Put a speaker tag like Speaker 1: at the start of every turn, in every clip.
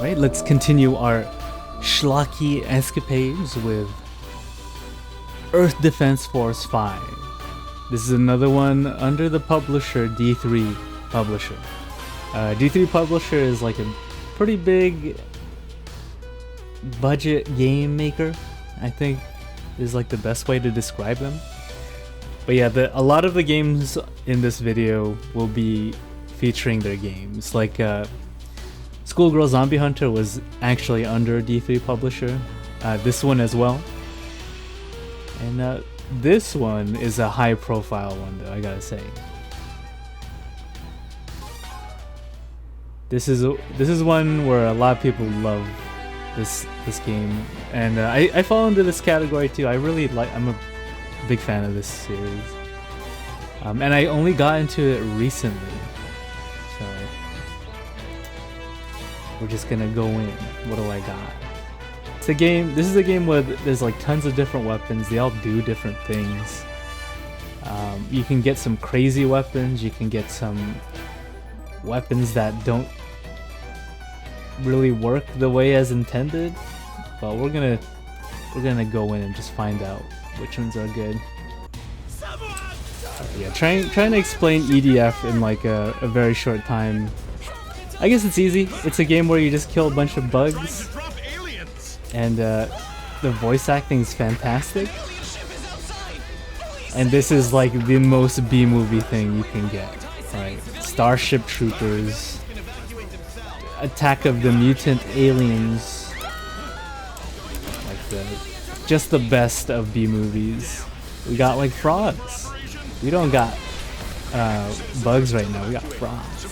Speaker 1: Right, let's continue our Schlocky escapades with Earth Defense Force 5. This is another one under the publisher D3 Publisher. D3 Publisher is like a pretty big budget game maker, I think is like the best way to describe them. But yeah, a lot of the games in this video will be featuring their games. Like Schoolgirl Zombie Hunter was actually under D3 Publisher. This one as well. And this one is a high profile one though, I gotta say. This is one where a lot of people love this game, and I fall into this category too. I'm a big fan of this series, and I only got into it recently, so we're just gonna go in. What do I got? This is a game where there's like tons of different weapons. They all do different things. You can get some crazy weapons. You can get some weapons that don't really work the way as intended. But we're gonna go in and just find out which ones are good. Yeah, trying to explain EDF in like a very short time. I guess it's easy. It's a game where you just kill a bunch of bugs. And the voice acting is fantastic. And this is like the most B-movie thing you can get. Right? Starship Troopers, Attack of the Mutant Aliens, like just the best of B-movies. We got like frogs. We don't got bugs right now. We got frogs.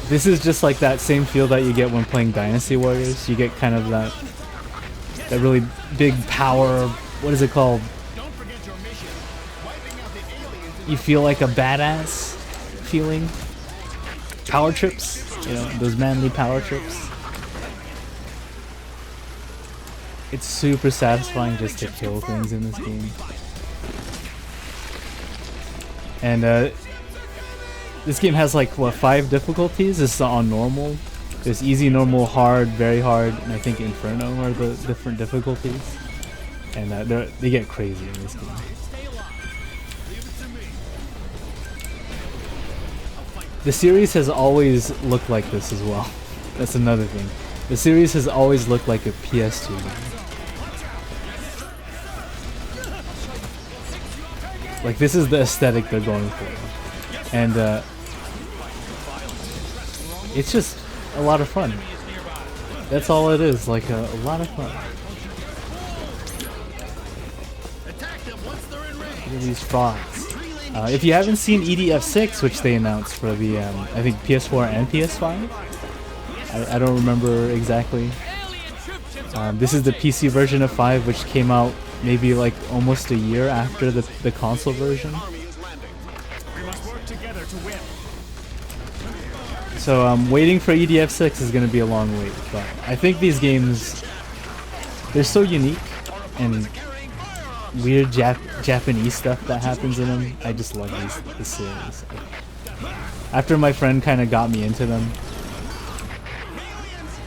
Speaker 1: This is just like that same feel that you get when playing Dynasty Warriors. You get kind of that really big power. What is it called? You feel like a badass feeling. Power trips, you know, those manly power trips. It's super satisfying just to kill things in this game. And this game has like, what, 5 difficulties? This is on normal. There's easy, normal, hard, very hard, and I think Inferno are the different difficulties. And they get crazy in this game. The series has always looked like this as well. That's another thing. The series has always looked like a PS2 game. Like, this is the aesthetic they're going for. And it's just a lot of fun. That's all it is, like a lot of fun. Look at these frogs. If you haven't seen EDF 6, which they announced for the, I think PS4 and PS5, I don't remember exactly. This is the PC version of 5, which came out maybe like almost a year after the console version. So waiting for EDF 6 is going to be a long wait, but I think these games, they're so unique and weird Japanese stuff that happens in them. I just love this series. After my friend kind of got me into them,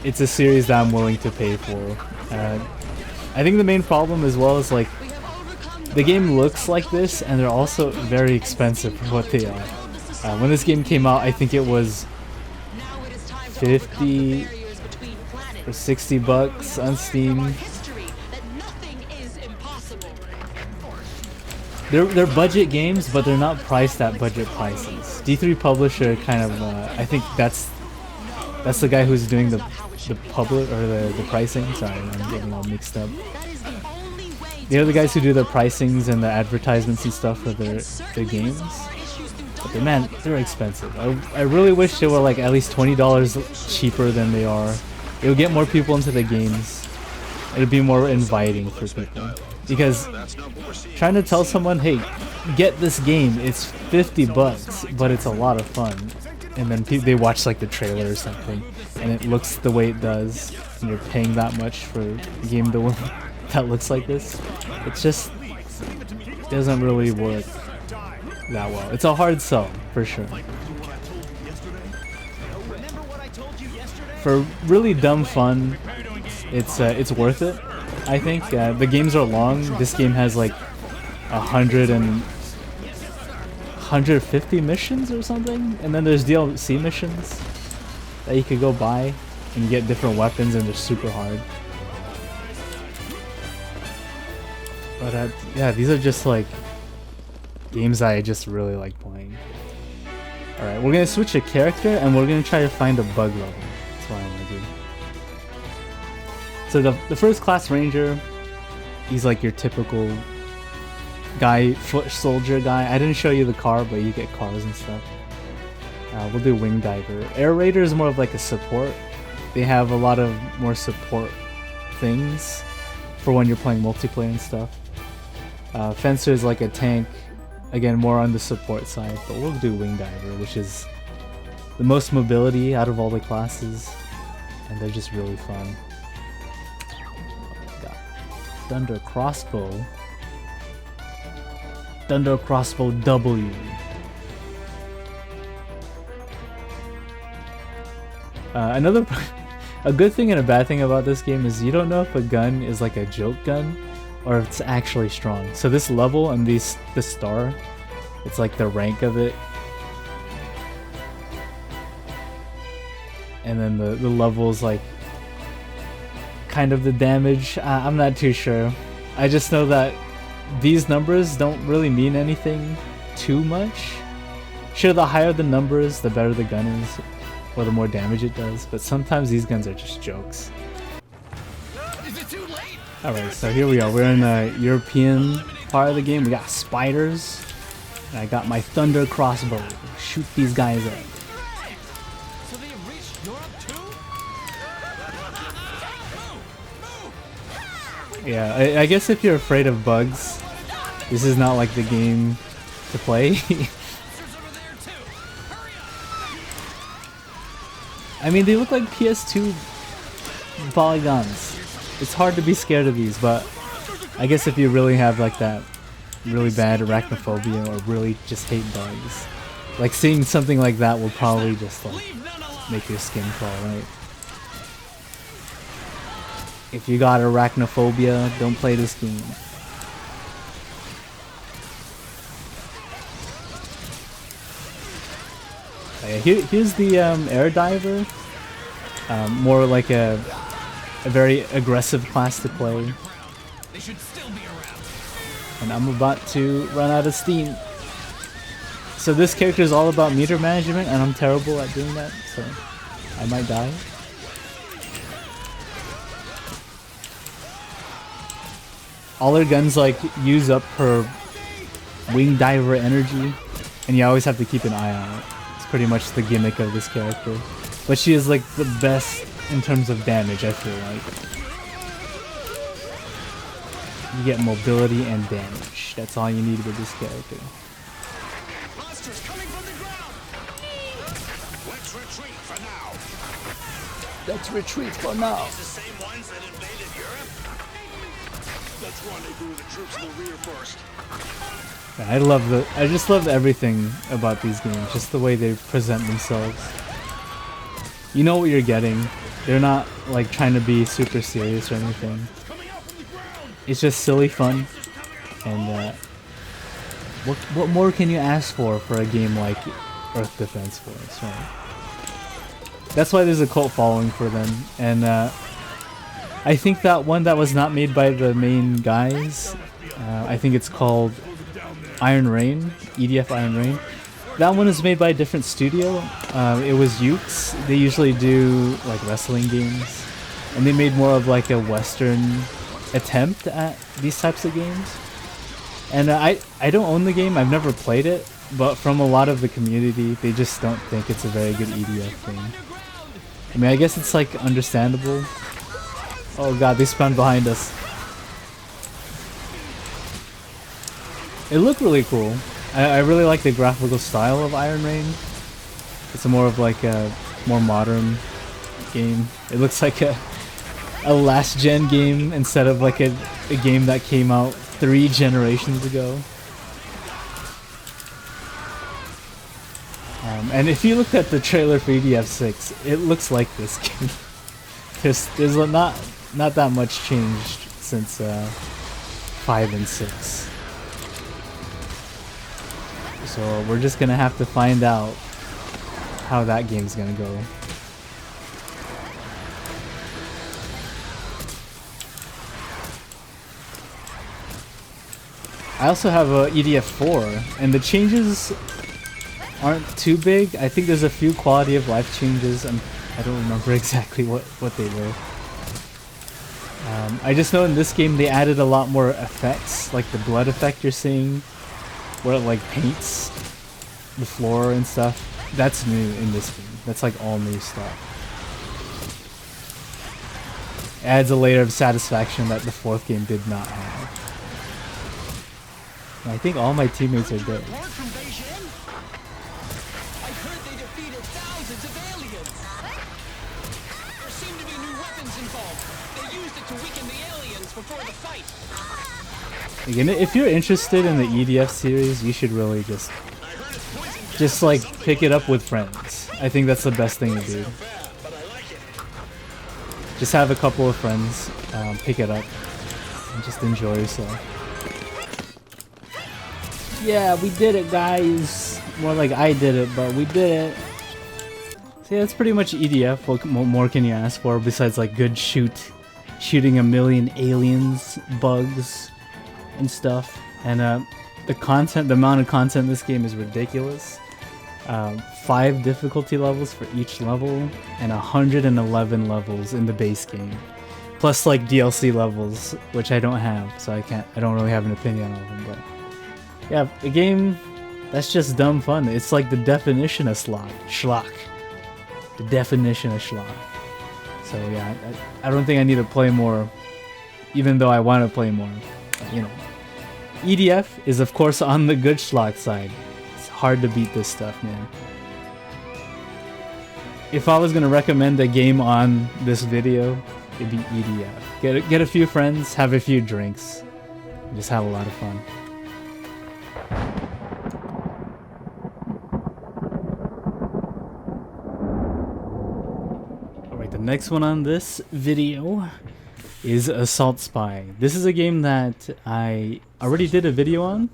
Speaker 1: it's a series that I'm willing to pay for. I think the main problem as well is like the game looks like this and they're also very expensive for what they are. When this game came out, I think it was 50 or 60 bucks on Steam. They're budget games, but they're not priced at budget prices. D3 Publisher kind of, I think that's the guy who's doing the public or the pricing. Sorry, I'm getting all mixed up. They're the guys who do the pricings and the advertisements and stuff for their games. But man, they're expensive. I really wish they were like at least $20 cheaper than they are. It would get more people into the games. It would be more inviting for people. Because trying to tell someone, hey, get this game, it's 50 bucks, but it's a lot of fun. And then they watch like the trailer or something, and it looks the way it does, and you're paying that much for a game that looks like this. It just doesn't really work that well. It's a hard sell, for sure. For really dumb fun, it's worth it. I think the games are long. This game has like 150 missions or something, and then there's DLC missions that you could go buy, and you get different weapons, and they're super hard. But yeah, these are just like games I just really like playing. Alright, we're gonna switch a character, and we're gonna try to find a bug level. That's what I'm gonna do. So the first class ranger, he's like your typical guy, foot soldier guy. I didn't show you the car, but you get cars and stuff. We'll do wing diver. Air raider is more of like a support. They have a lot of more support things for when you're playing multiplayer and stuff. Fencer is like a tank, again more on the support side, but we'll do wing diver, which is the most mobility out of all the classes, and they're just really fun. Got thunder crossbow. Thunder crossbow W. A good thing and a bad thing about this game is you don't know if a gun is like a joke gun or if it's actually strong. So this level and this star, it's like the rank of it. And then the levels like kind of the damage. I'm not too sure. I just know that these numbers don't really mean anything too much. Sure, the higher the numbers, the better the gun is, or the more damage it does, but sometimes these guns are just jokes. Alright, so here we are. We're in the European part of the game. We got spiders, and I got my thunder crossbow. Shoot these guys up. Yeah, I guess if you're afraid of bugs, this is not like the game to play. I mean, they look like PS2 polygons. It's hard to be scared of these, but I guess if you really have like that really bad arachnophobia or really just hate bugs, like seeing something like that will probably just like make your skin crawl, right? If you got arachnophobia, don't play this game. Here's the air diver. More like a very aggressive class to play. And I'm about to run out of steam. So this character is all about meter management, and I'm terrible at doing that, so I might die. All their guns like use up her wing diver energy, and you always have to keep an eye on it. It's pretty much the gimmick of this character. But she is like the best in terms of damage, I feel like. You get mobility and damage. That's all you need with this character.
Speaker 2: Monsters coming from the ground. Let's retreat for now.
Speaker 1: Let's retreat for now.
Speaker 2: These the same ones that invaded Europe? Let's rendezvous the troops in the rear first.
Speaker 1: I just love everything about these games, just the way they present themselves. You know what you're getting. They're not like trying to be super serious or anything. It's just silly fun, and what more can you ask for a game like Earth Defense Force, right? That's why there's a cult following for them, and I think that one that was not made by the main guys, I think it's called Iron Rain, EDF Iron Rain. That one is made by a different studio. It was Ukes. They usually do like wrestling games, and they made more of like a Western attempt at these types of games. And I don't own the game. I've never played it, but from a lot of the community, they just don't think it's a very good EDF thing. I mean, I guess it's like understandable. Oh god, they spawned behind us. It looked really cool. I really like the graphical style of Iron Rain. It's more of like a more modern game. It looks like a last gen game instead of like a game that came out 3 generations ago. And if you looked at the trailer for EDF6, it looks like this game. there's not that much changed since 5 and 6. So we're just gonna have to find out how that game's gonna go. I also have a EDF4, and the changes aren't too big. I think there's a few quality of life changes, and I don't remember exactly what they were. I just know in this game they added a lot more effects, like the blood effect you're seeing, where it like paints the floor and stuff. That's new in this game. That's like all new stuff. Adds a layer of satisfaction that the 4th game did not have. I think all my teammates are dead. Again, if you're interested in the EDF series, you should really just like pick it up with friends. I think that's the best thing to do. Just have a couple of friends pick it up and just enjoy yourself. Yeah, we did it, guys. More like I did it, but we did it. So yeah, that's pretty much EDF. What more can you ask for besides like good shooting a million aliens, bugs, and stuff? And the amount of content in this game is ridiculous. 5 difficulty levels for each level, and 111 levels in the base game, plus like DLC levels, which I don't have, so I don't really have an opinion on them. But yeah, a game that's just dumb fun. It's like the definition of schlock. The definition of schlock. So yeah, I don't think I need to play more, even though I want to play more. But, you know, EDF is of course on the good schlock side. It's hard to beat this stuff, man. If I was gonna recommend a game on this video, it'd be EDF. Get a few friends, have a few drinks, and just have a lot of fun. Alright, the next one on this video is Assault Spy. This is a game that I already did a video on,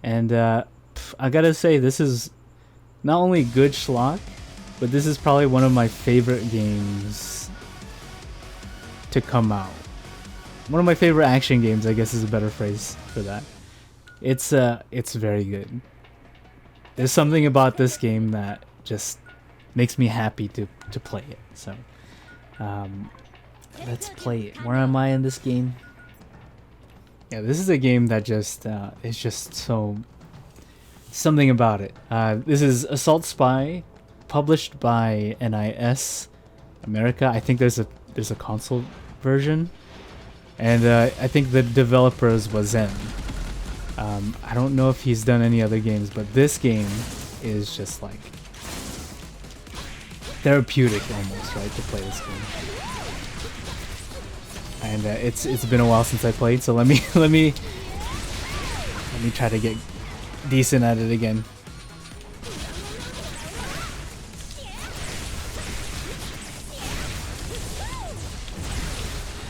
Speaker 1: and I gotta say, this is not only good schlock, but this is probably one of my favorite games to come out. One of my favorite action games, I guess is a better phrase for that. It's very good. There's something about this game that just makes me happy to play it. So let's play it. Where am I in this game? Yeah, this is a game that just is just so something about it. This is Assault Spy, published by NIS America. I think there's a console version, and I think the developers was Zen. I don't know if he's done any other games, but this game is just like therapeutic almost, right, to play this game. And it's been a while since I played, so let me try to get decent at it again.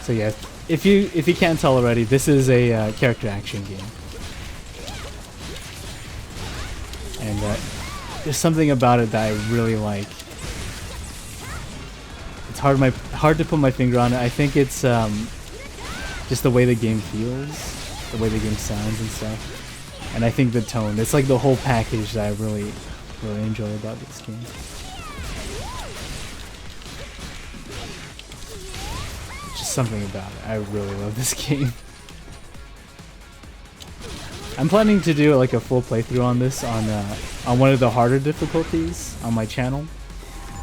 Speaker 1: So yeah, if you can't tell already, this is a character action game, and there's something about it that I really like. It's hard to put my finger on it. I think it's just the way the game feels, the way the game sounds and stuff, and I think the tone. It's like the whole package that I really enjoy about this game. Something about it. I really love this game. I'm planning to do like a full playthrough on this on one of the harder difficulties on my channel.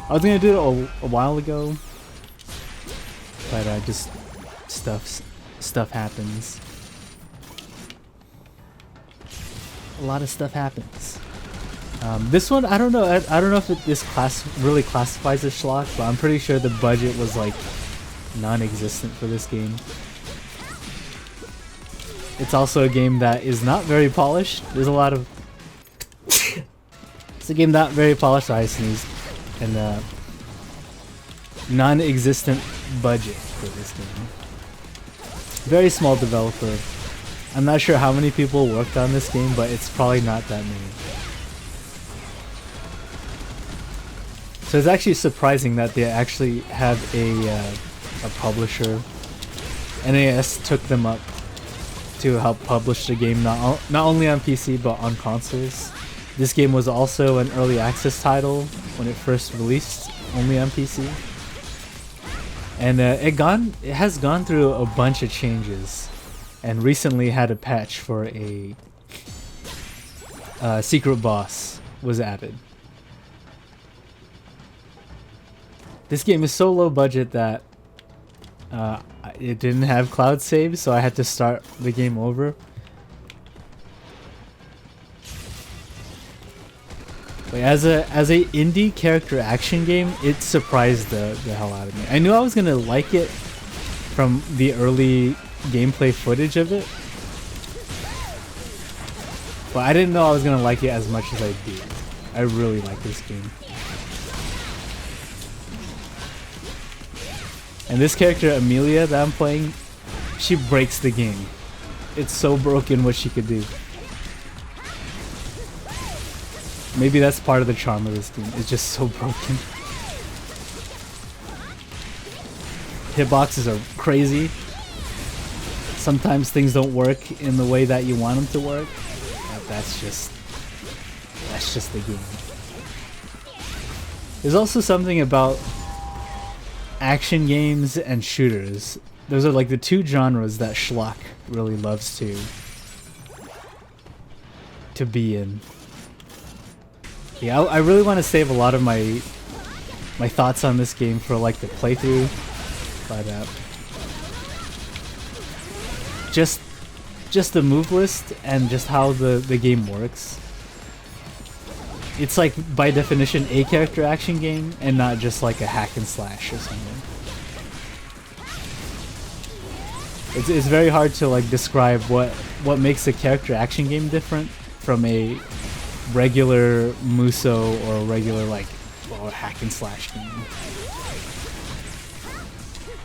Speaker 1: I was gonna do it a while ago, but just stuff happens. A lot of stuff happens. This one, I don't know. I don't know if this class really classifies as schlock, but I'm pretty sure the budget was like non-existent for this game. It's also a game that is not very polished. There's a lot of a game not very polished, I sneezed, and non-existent budget for this game. Very small developer. I'm not sure how many people worked on this game, but it's probably not that many. So it's actually surprising that they actually have a publisher. NAS took them up to help publish the game not only on PC but on consoles. This game was also an early access title when it first released, only on PC. And it has gone through a bunch of changes, and recently had a patch for a secret boss was added. This game is so low budget that it didn't have cloud save, so I had to start the game over. But as a indie character action game, it surprised the hell out of me. I knew I was gonna like it from the early gameplay footage of it, but I didn't know I was gonna like it as much as I did. I really like this game. And this character, Amelia, that I'm playing, she breaks the game. It's so broken what she could do. Maybe that's part of the charm of this game. It's just so broken. Hitboxes are crazy. Sometimes things don't work in the way that you want them to work. But that's just the game. There's also something about action games and shooters. Those are like the two genres that Schlock really loves to be in. Yeah, I really want to save a lot of my thoughts on this game for like the playthrough, but just the move list and just how the game works. It's like by definition a character action game and not just like a hack and slash or something. It's very hard to like describe what makes a character action game different from a regular Muso or a regular like hack and slash game.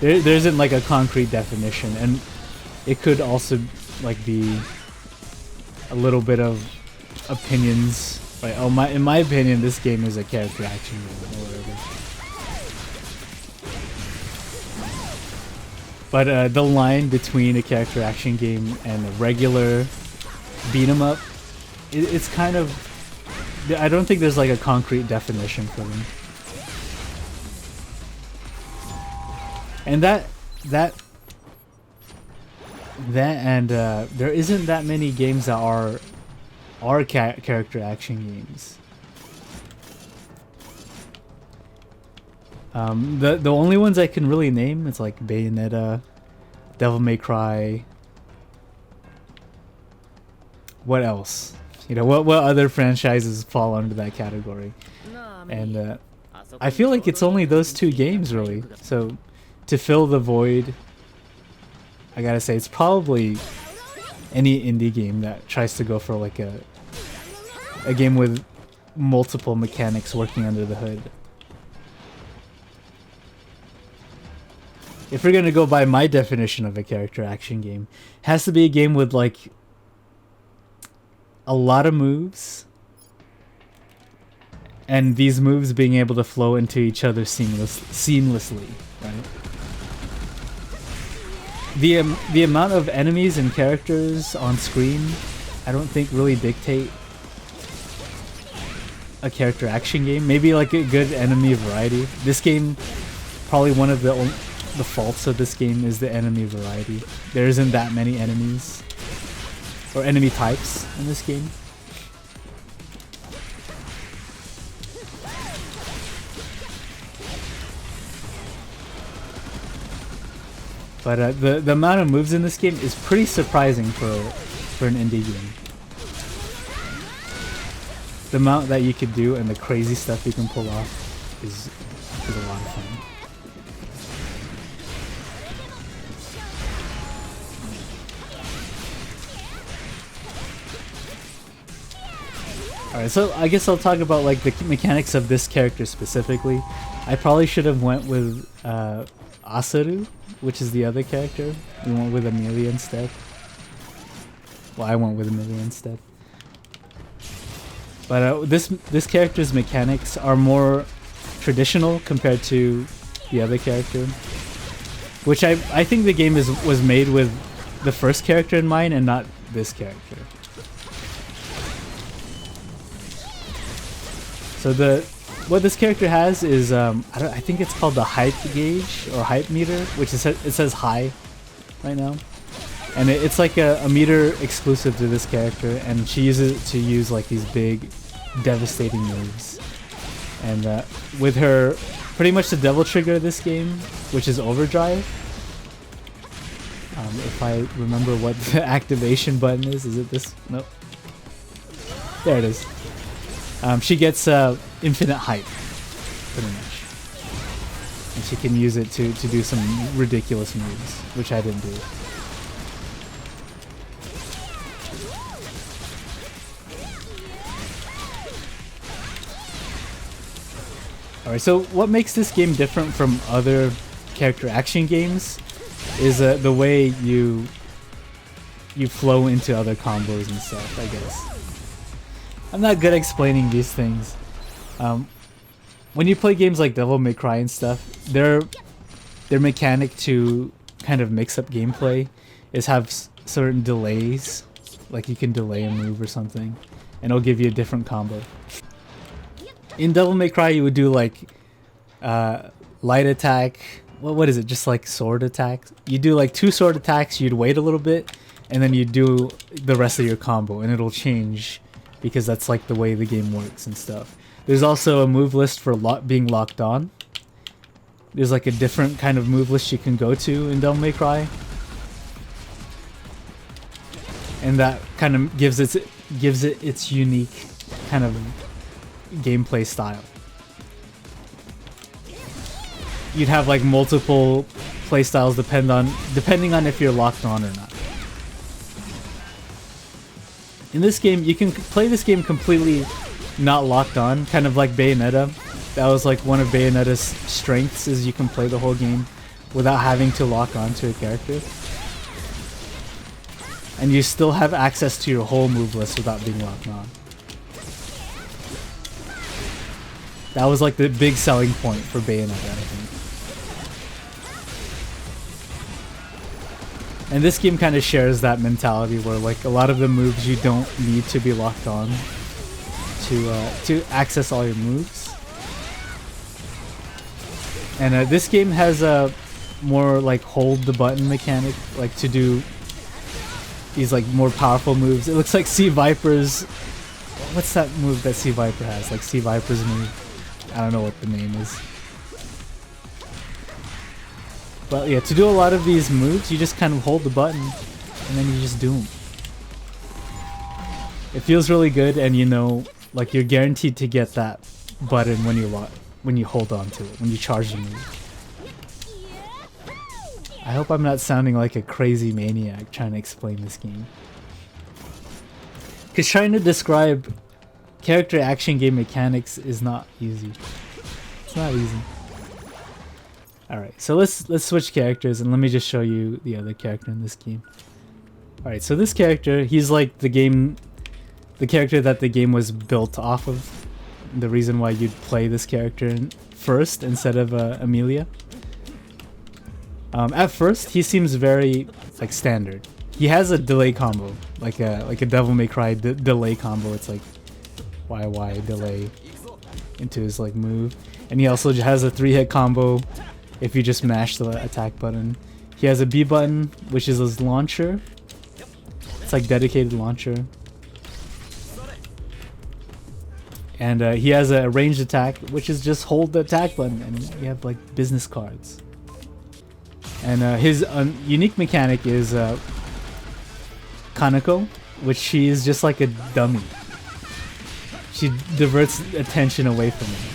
Speaker 1: There isn't like a concrete definition, and it could also like be a little bit of opinions. Like, oh in my opinion, this game is a character action game or whatever. But the line between a character action game and a regular beat 'em up, it's kind of, I don't think there's like a concrete definition for them. And there isn't that many games that are character action games. The only ones I can really name, it's like Bayonetta, Devil May Cry. What else? You know, what other franchises fall under that category? And I feel like it's only those two games really. So to fill the void, I gotta say it's probably any indie game that tries to go for like a game with multiple mechanics working under the hood. If we're gonna go by my definition of a character action game, it has to be a game with like a lot of moves, and these moves being able to flow into each other seamlessly, right? The amount of enemies and characters on screen, I don't think really dictate a character action game. Maybe like a good enemy variety. This game, probably one of the faults of this game is the enemy variety. There isn't that many enemies or enemy types in this game. But the amount of moves in this game is pretty surprising for an indie game. The amount that you could do and the crazy stuff you can pull off is a lot of fun. Alright, so I guess I'll talk about like the mechanics of this character specifically. I probably should have went with Asaru, which is the other character. We went with Amelia instead. Well, I went with Amelia instead. But this character's mechanics are more traditional compared to the other character, which I think the game was made with the first character in mind and not this character. So what this character has is I think it's called the hype gauge or hype meter, which is it says high right now, and it's like a meter exclusive to this character, and she uses it to use like these big, devastating moves. And with her, pretty much the devil trigger of this game, which is overdrive. If I remember what the activation button is it this? Nope. There it is. She gets infinite hype, pretty much. And she can use it to do some ridiculous moves, which I didn't do. Alright, so what makes this game different from other character action games is the way you flow into other combos and stuff, I guess. I'm not good at explaining these things. When you play games like Devil May Cry and stuff, their mechanic to kind of mix up gameplay is have certain delays. Like you can delay a move or something, and it'll give you a different combo. In Devil May Cry, you would do like light attack. What is it? Just like sword attacks. You do like 2 sword attacks. You'd wait a little bit, and then you do the rest of your combo, and it'll change because that's like the way the game works and stuff. There's also a move list for being locked on. There's like a different kind of move list you can go to in Devil May Cry, and that kind of gives it its unique kind of gameplay style. You'd have like multiple playstyles depending on if you're locked on or not. In this game, you can play this game completely not locked on, kind of like Bayonetta. That was like one of Bayonetta's strengths, is you can play the whole game without having to lock on to a character. And you still have access to your whole move list without being locked on. That was like the big selling point for Bayonetta, I think. And this game kind of shares that mentality where like a lot of the moves you don't need to be locked on to access all your moves. And this game has a more like hold the button mechanic, like to do these like more powerful moves. It looks like Sea Viper's, what's that move that Sea Viper has? Like Sea Viper's move. I don't know what the name is. But yeah, to do a lot of these moves, you just kind of hold the button and then you just do them. It feels really good, and you know, like you're guaranteed to get that button when you hold on to it, when you charge the move. I hope I'm not sounding like a crazy maniac trying to explain this game. Because trying to describe character action game mechanics is not easy. It's not easy. Alright, so let's switch characters, and let me just show you the other character in this game. Alright, so this character, he's like the character that the game was built off of. The reason why you'd play this character first instead of Amelia. At first, he seems very like standard. He has a delay combo, like a Devil May Cry delay combo. It's like YY delay into his like move, and he also has a 3-hit combo if you just mash the attack button. He has a B button, which is his launcher. It's like dedicated launcher. And he has a ranged attack, which is just hold the attack button, and you have like business cards. And his unique mechanic is Kaneko, which she is just like a dummy. She diverts attention away from him.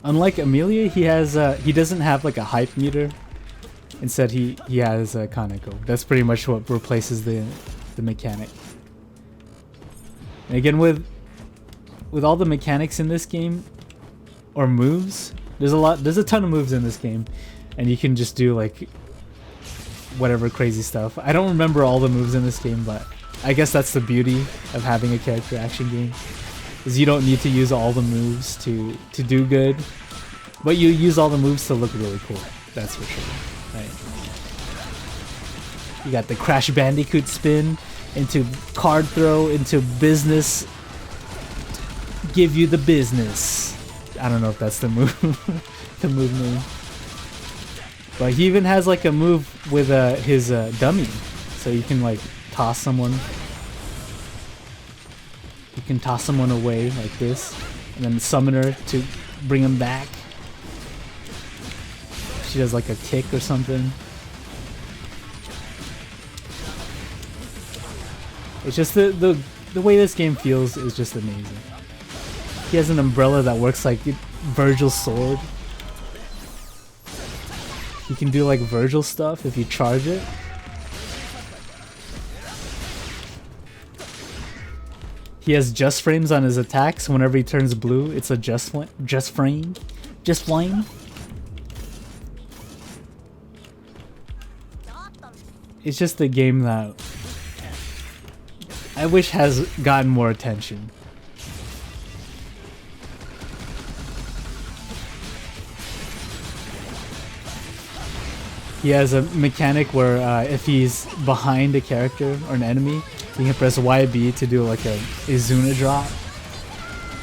Speaker 1: Unlike Amelia, he doesn't have like a hype meter. Instead, he has a Kaneko. That's pretty much what replaces the mechanic. And again, with all the mechanics in this game, or moves, there's a ton of moves in this game, and you can just do like whatever crazy stuff. I don't remember all the moves in this game, but I guess that's the beauty of having a character action game, is you don't need to use all the moves to do good, but you use all the moves to look really cool. That's for sure. Right. You got the Crash Bandicoot spin into card throw into business. Give you the business. I don't know if that's the move, the move name. But he even has like a move with his dummy, so you can like toss someone. You can toss someone away like this, and then summon her to bring him back. She does like a kick or something. It's just the way this game feels is just amazing. He has an umbrella that works like Virgil's sword. You can do like Virgil stuff if you charge it. He has just frames on his attacks. Whenever he turns blue, it's a just frame. It's just a game that I wish has gotten more attention. He has a mechanic where if he's behind a character or an enemy, you can press YB to do like a Izuna drop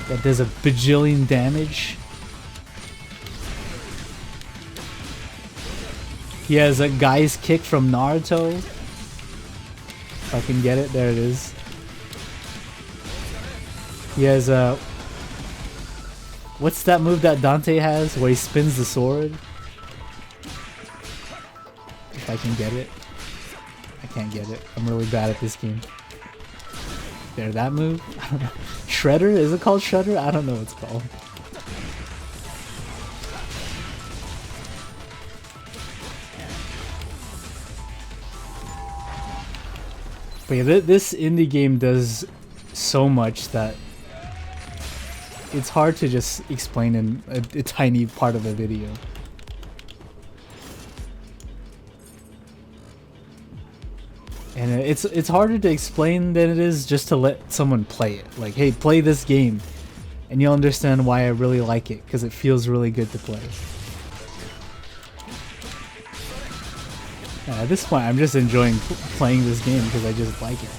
Speaker 1: that does a bajillion damage. He has a guy's kick from Naruto. If I can get it, there it is. He has a... what's that move that Dante has where he spins the sword? If I can get it. I can't get it. I'm really bad at this game. There, that move? I don't know. Shredder? Is it called Shredder? I don't know what it's called. But yeah, this indie game does so much that it's hard to just explain in a tiny part of a video. And it's harder to explain than it is just to let someone play it. Like, hey, play this game, and you'll understand why I really like it, because it feels really good to play. At this point, I'm just enjoying playing this game because I just like it.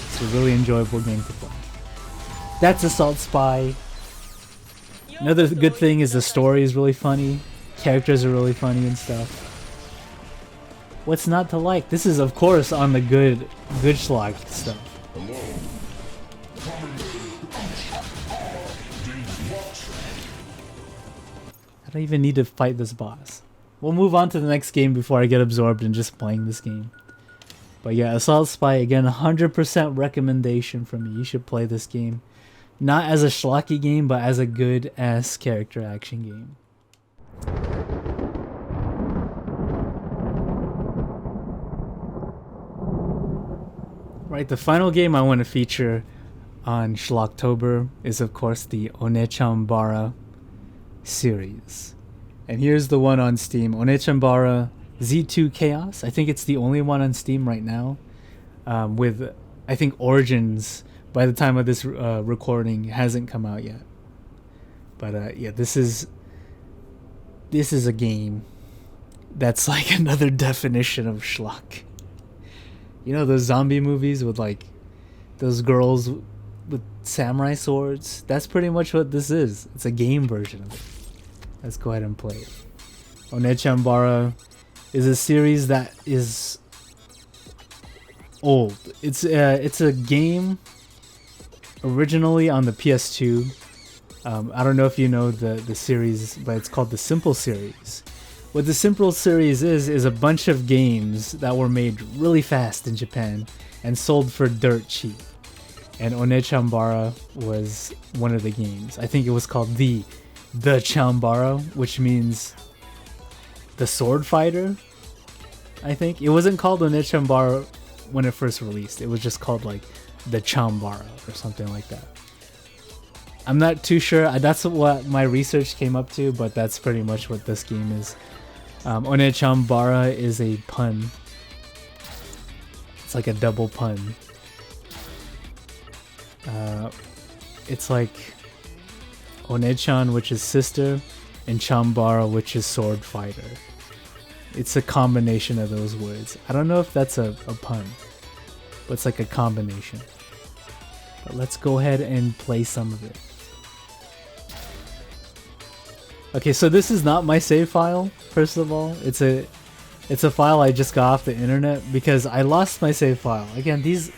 Speaker 1: It's a really enjoyable game to play. That's Assault Spy. Another good thing is the story is really funny. Characters are really funny and stuff. What's not to like? This is, of course, on the good schlock stuff. I don't even need to fight this boss. We'll move on to the next game before I get absorbed in just playing this game. But yeah, Assault Spy, again, 100% recommendation from me. You should play this game. Not as a schlocky game, but as a good-ass character action game. Right, the final game I want to feature on Schlocktober is, of course, the Onechanbara series. And here's the one on Steam, Onechanbara ZII Chaos. I think it's the only one on Steam right now. With, I think, Origins, by the time of this recording, hasn't come out yet. But yeah, this is a game that's like another definition of schlock. You know those zombie movies with like those girls with samurai swords? That's pretty much what this is. It's a game version of it. Let's go ahead and play it. Onechanbara is a series that is old. It's a game originally on the PS2. I don't know if you know the series, but it's called the Simple series. What the Simple series is a bunch of games that were made really fast in Japan and sold for dirt cheap. and Onechanbara was one of the games. I think it was called the Chambara, which means the sword fighter. I think it wasn't called Onechanbara when it first released. It was just called like the Chambara or something like that. I'm not too sure. That's what my research came up to, but that's pretty much what this game is. Onechanbara is a pun. It's like a double pun. It's like Onechan, which is sister, and Chambara, which is sword fighter. It's a combination of those words. I don't know if that's a pun, but it's like a combination. But let's go ahead and play some of it. Okay, so this is not my save file, first of all. It's a file I just got off the internet because I lost my save file. Again, these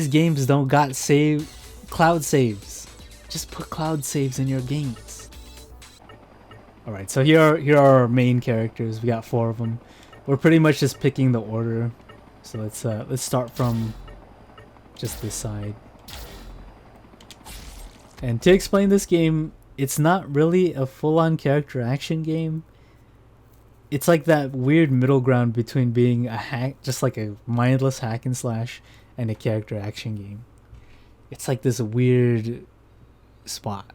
Speaker 1: games don't got cloud saves. Just put cloud saves in your games. Alright, so here are our main characters. We got 4 of them. We're pretty much just picking the order. So let's start from just this side. And to explain this game, it's not really a full-on character action game. It's like that weird middle ground between being a hack, just like a mindless hack and slash, and a character action game. It's like this weird spot.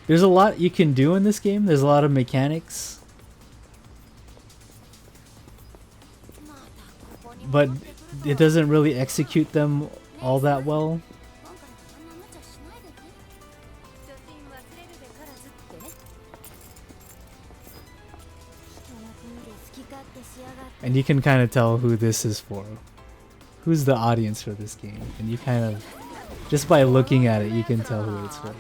Speaker 1: There's a lot you can do in this game. There's a lot of mechanics. But it doesn't really execute them all that well. And you can kind of tell who this is for. Who's the audience for this game. And you kind of, just by looking at it, you can tell who it's for.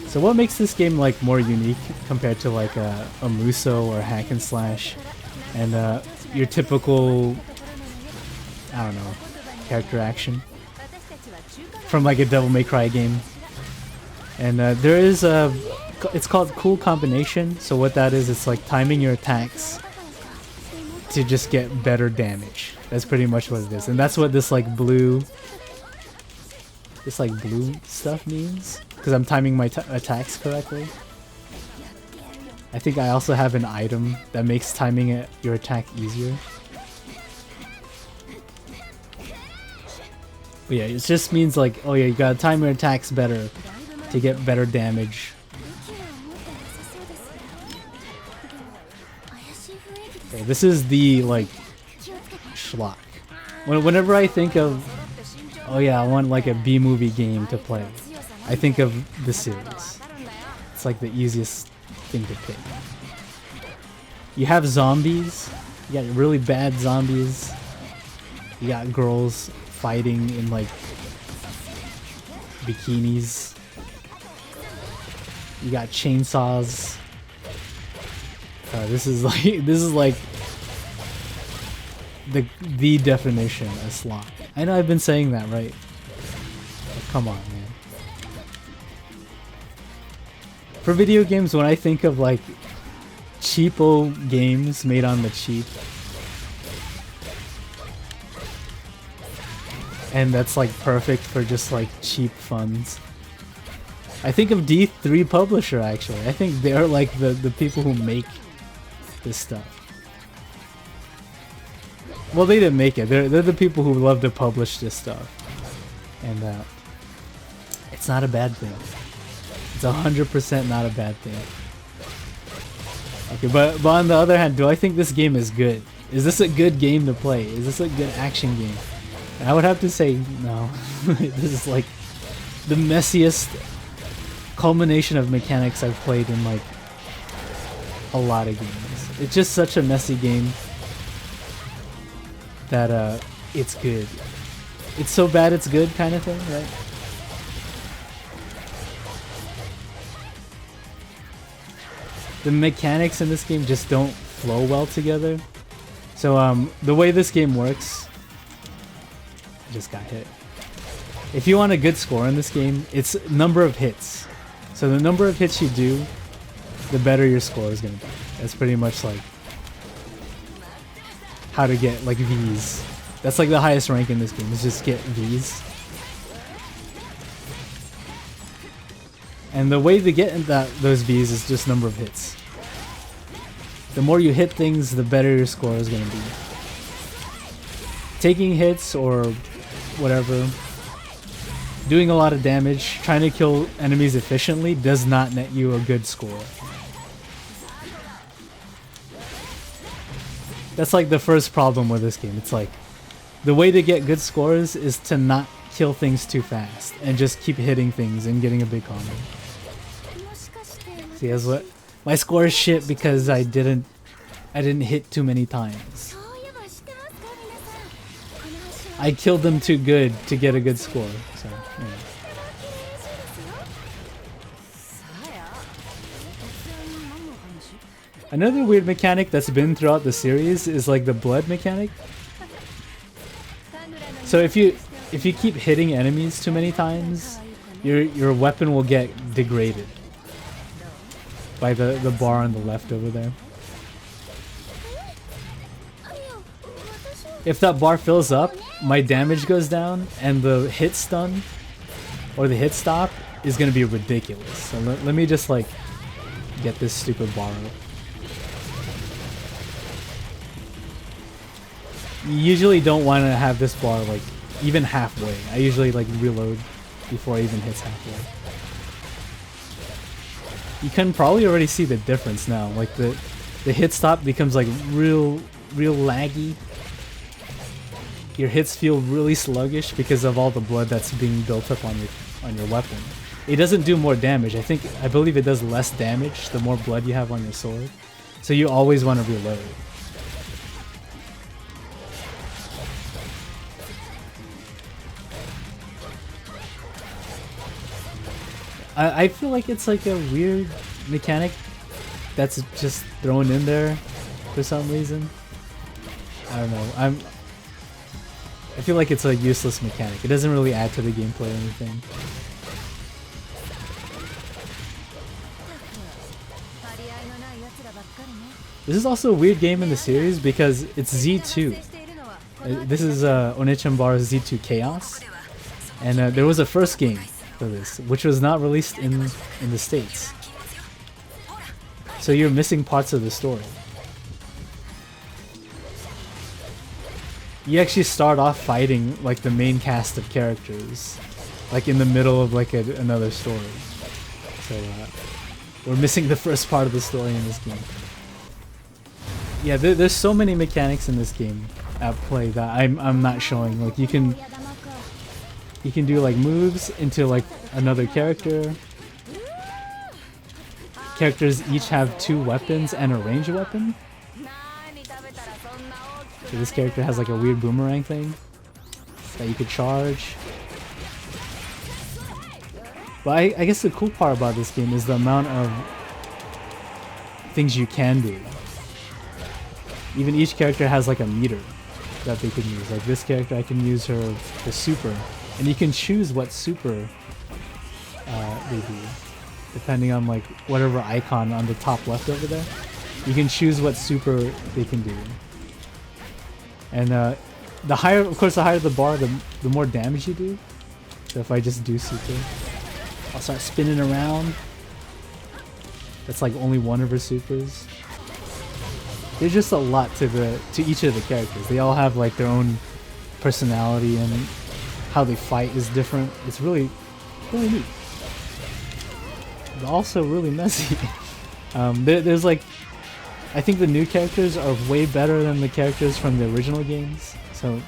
Speaker 1: So what makes this game like more unique compared to like a Muso or hack and slash and your typical, I don't know, character action from like a Devil May Cry game? And there is it's called cool combination. So what that is, it's like timing your attacks to just get better damage. That's pretty much what it is. And that's what this like blue stuff means, because I'm timing my attacks correctly. I think I also have an item that makes timing your attack easier. But yeah, it just means like, oh yeah, you gotta time your attacks better to get better damage. Okay, this is the like schlock. Whenever I think of, oh yeah, I want like a B-movie game to play, I think of the series. It's like the easiest thing to pick. You have zombies. You got really bad zombies. You got girls fighting in like bikinis. You got chainsaws. This is like the definition of slot. I know I've been saying that right. But come on, man. For video games, when I think of like cheapo games made on the cheap, and that's like perfect for just like cheap funds, I think of D3 Publisher actually. I think they're like the people who make this stuff. Well, they didn't make it. They're the people who love to publish this stuff. And it's not a bad thing. It's 100% not a bad thing. Okay, but on the other hand, do I think this game is good? Is this a good game to play? Is this a good action game? And I would have to say no. This is like the messiest culmination of mechanics I've played in like a lot of games. It's just such a messy game that it's good. It's so bad it's good kind of thing, right? The mechanics in this game just don't flow well together. So the way this game works, I just got hit. If you want a good score in this game, it's number of hits. So the number of hits you do, the better your score is gonna be. That's pretty much like how to get like Vs. That's like the highest rank in this game, is just get Vs. And the way to get those Vs is just number of hits. The more you hit things, the better your score is gonna be. Taking hits or whatever, doing a lot of damage, trying to kill enemies efficiently does not net you a good score. That's like the first problem with this game. It's like, the way to get good scores is to not kill things too fast and just keep hitting things and getting a big combo. See, that's what my score is shit because I didn't hit too many times. I killed them too good to get a good score. So, yeah. Another weird mechanic that's been throughout the series is like the blood mechanic. So if you keep hitting enemies too many times, your weapon will get degraded by the bar on the left over there. If that bar fills up, my damage goes down and the hit stun or the hit stop is gonna be ridiculous. So let me just like get this stupid bar up. You usually don't want to have this bar like even halfway. I usually like reload before it even hits halfway. You can probably already see the difference now. Like the hit stop becomes like real laggy. Your hits feel really sluggish because of all the blood that's being built up on your weapon. It doesn't do more damage. I believe it does less damage the more blood you have on your sword. So you always want to reload. I feel like it's like a weird mechanic that's just thrown in there for some reason. I don't know. I feel like it's a useless mechanic. It doesn't really add to the gameplay or anything. This is also a weird game in the series because it's Z2. This is Onechanbara ZII Chaos. And there was a first game for this, which was not released in the States. So you're missing parts of the story. You actually start off fighting like the main cast of characters, like in the middle of like another story. So we're missing the first part of the story in this game. Yeah, there's so many mechanics in this game at play that I'm not showing. Like you can do like moves into like another character. Characters each have 2 weapons and a ranged weapon. So this character has like a weird boomerang thing that you could charge. But I guess the cool part about this game is the amount of things you can do. Even each character has like a meter that they can use. Like this character, I can use her super. And you can choose what super they do, depending on like whatever icon on the top left over there. You can choose what super they can do. And the higher, of course, the higher the bar, the more damage you do. So if I just do super, I'll start spinning around. That's like only one of her supers. There's just a lot to each of the characters. They all have like their own personality and how they fight is different. It's really neat. But also really messy. There's like, I think the new characters are way better than the characters from the original games. So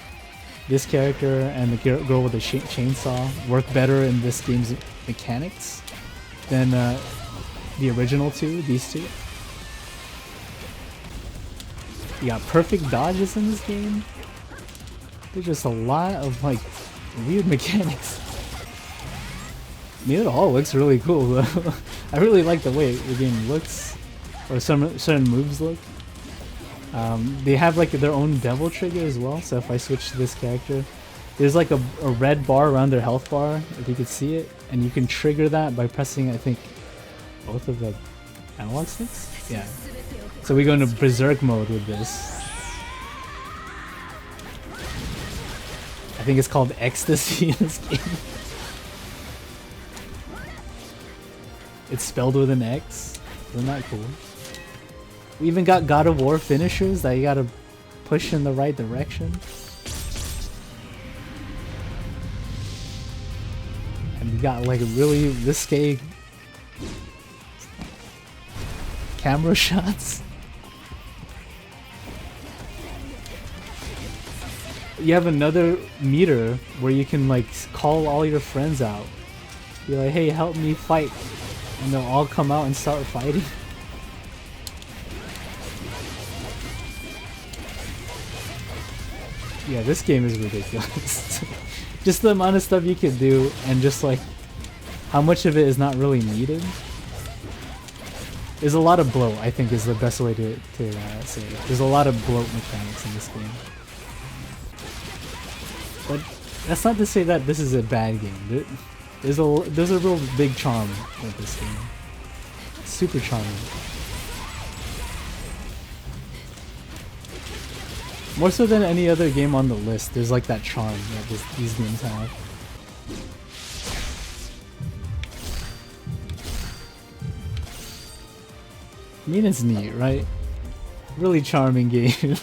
Speaker 1: this character and the girl with the chainsaw work better in this game's mechanics than the original these two. You got perfect dodges in this game. There's just a lot of like weird mechanics. I mean, it all looks really cool though. I really like the way the game looks, or certain moves look. They have like their own devil trigger as well, so if I switch to this character, there's like a red bar around their health bar, if you could see it, and you can trigger that by pressing, I think, both of the analog sticks? Yeah. So we go into berserk mode with this. I think it's called ecstasy in this game. It's spelled with an X. Isn't that cool? We even got God of War finishers that you gotta push in the right direction. And we got like really risque camera shots. You have another meter where you can like call all your friends out. Be like, hey, help me fight. And they'll all come out and start fighting. Yeah, this game is ridiculous. Just the amount of stuff you can do and just like how much of it is not really needed. There's a lot of bloat, I think is the best way to say it. There's a lot of bloat mechanics in this game. But that's not to say that this is a bad game. There's a real big charm with this game. It's super charming. More so than any other game on the list, there's like that charm that these games have. I mean, it's neat, right? Really charming game.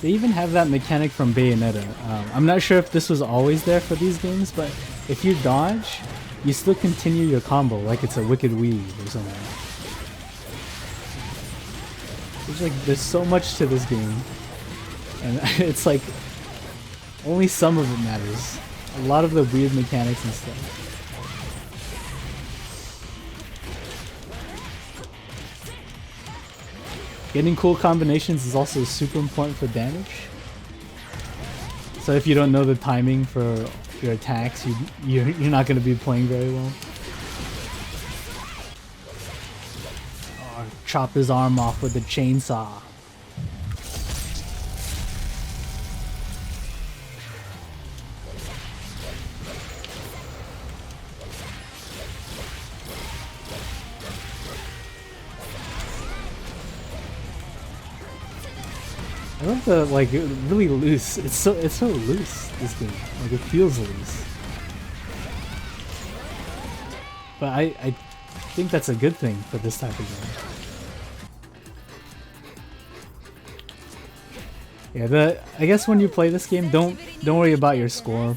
Speaker 1: They even have that mechanic from Bayonetta. I'm not sure if this was always there for these games, but if you dodge, you still continue your combo like it's a wicked weave or something. There's so much to this game, and it's like only some of it matters. A lot of the weird mechanics and stuff. Getting cool combinations is also super important for damage. So if you don't know the timing for your attacks, you're not going to be playing very well. Oh, chop his arm off with the chainsaw. I love the like really loose. It's so loose, this game. Like it feels loose. But I think that's a good thing for this type of game. Yeah, I guess when you play this game, don't worry about your score.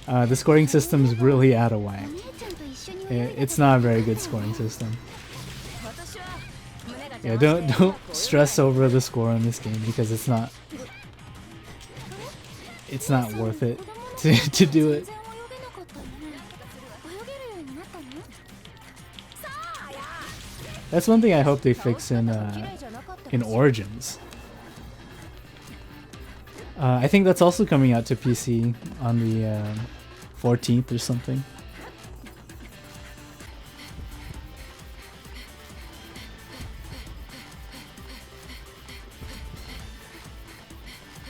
Speaker 1: The scoring system is really out of whack. It's not a very good scoring system. Yeah, don't stress over the score on this game because it's not worth it to do it. That's one thing I hope they fix in Origins. I think that's also coming out to PC on the 14th or something.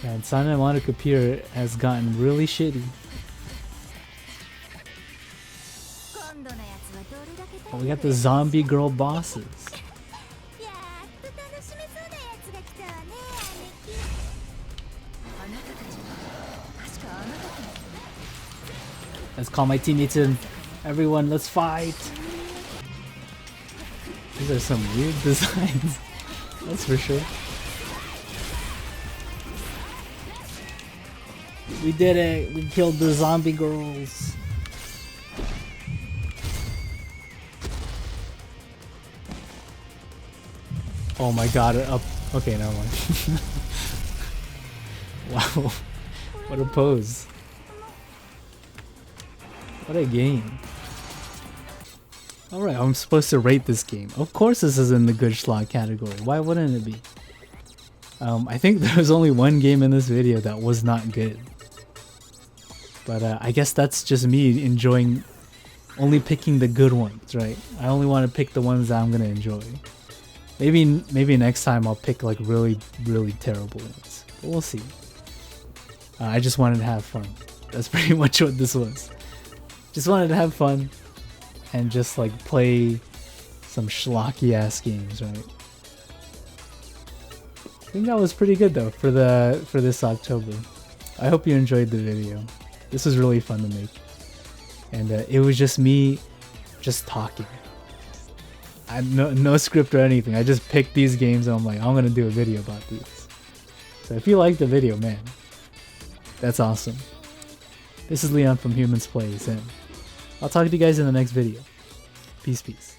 Speaker 1: And Santa Monica Pier has gotten really shitty. Oh, we got the zombie girl bosses. Let's call my teammates in. Everyone, let's fight. These are some weird designs. That's for sure. We did it! We killed the zombie girls! Oh my god, up. Okay, never mind. Wow. What a pose. What a game. Alright, I'm supposed to rate this game. Of course this is in the good schlock category. Why wouldn't it be? I think there was only one game in this video that was not good. But I guess that's just me enjoying only picking the good ones, right? I only want to pick the ones that I'm gonna enjoy. Maybe next time I'll pick like really terrible ones. But we'll see. I just wanted to have fun. That's pretty much what this was. Just wanted to have fun. and just like play some schlocky ass games, right? I think that was pretty good though for this October. I hope you enjoyed the video. This was really fun to make, and it was just me, just talking. I had no script or anything. I just picked these games and I'm like, I'm gonna do a video about these. So if you liked the video, man, that's awesome. This is Leon from Humans Plays, and I'll talk to you guys in the next video. Peace, peace.